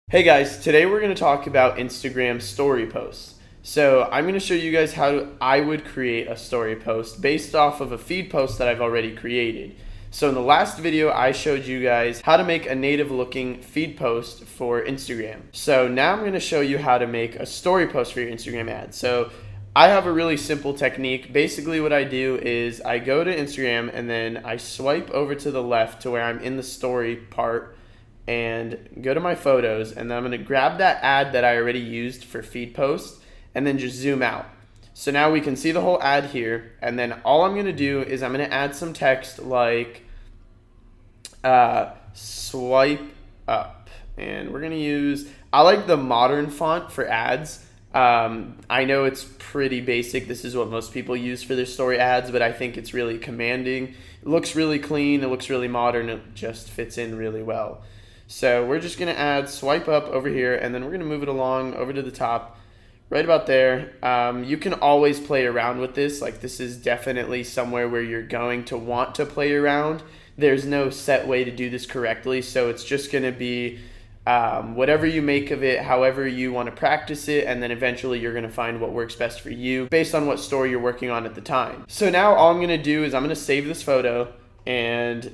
Hey guys, today we're going to talk about Instagram story posts. So I'm going to show you guys how I would create a story post based off of a feed post that I've already created. So in the last video, I showed you guys how to make a native looking feed post for Instagram. So now I'm going to show you how to make a story post for your Instagram ad. So I have a really simple technique. Basically what I do is I go to Instagram and then I swipe over to the left to where I'm in the story part and go to my photos, and then I'm going to grab that ad that I already used for feed post and then just zoom out. So now we can see the whole ad here, and then all I'm going to do is I'm going to add some text like swipe up, and we're going to use, I like the modern font for ads. I know it's pretty basic. This is what most people use for their story ads, but I think it's really commanding. It looks really clean. It looks really modern. It just fits in really well. So we're just going to add swipe up over here, and then we're going to move it along over to the top, right about there. You can always play around with this. Like, this is definitely somewhere where you're going to want to play around. There's no set way to do this correctly, so it's just going to be whatever you make of it, however you want to practice it, and then eventually you're going to find what works best for you based on what story you're working on at the time. So now all I'm going to do is I'm going to save this photo and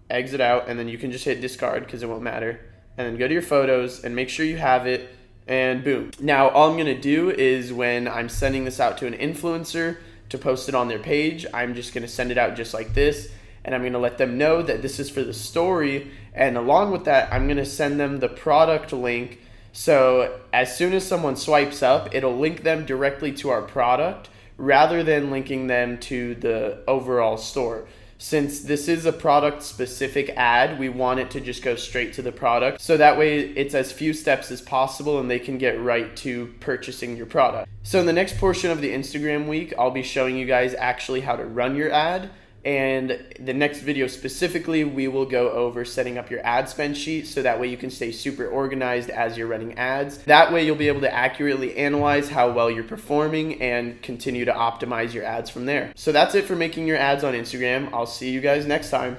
exit out, and then you can just hit discard because it won't matter, and then go to your photos and make sure you have it, and boom. Now all I'm going to do is when I'm sending this out to an influencer to post it on their page, I'm just going to send it out just like this, and I'm going to let them know that this is for the story, and along with that I'm going to send them the product link. So as soon as someone swipes up, it'll link them directly to our product rather than linking them to the overall store. Since this is a product specific ad, we want it to just go straight to the product. So that way it's as few steps as possible and they can get right to purchasing your product. So in the next portion of the Instagram week, I'll be showing you guys actually how to run your ad. And the next video specifically, we will go over setting up your ad spend sheet so that way you can stay super organized as you're running ads. That way you'll be able to accurately analyze how well you're performing and continue to optimize your ads from there. So that's it for making your ads on Instagram. I'll see you guys next time.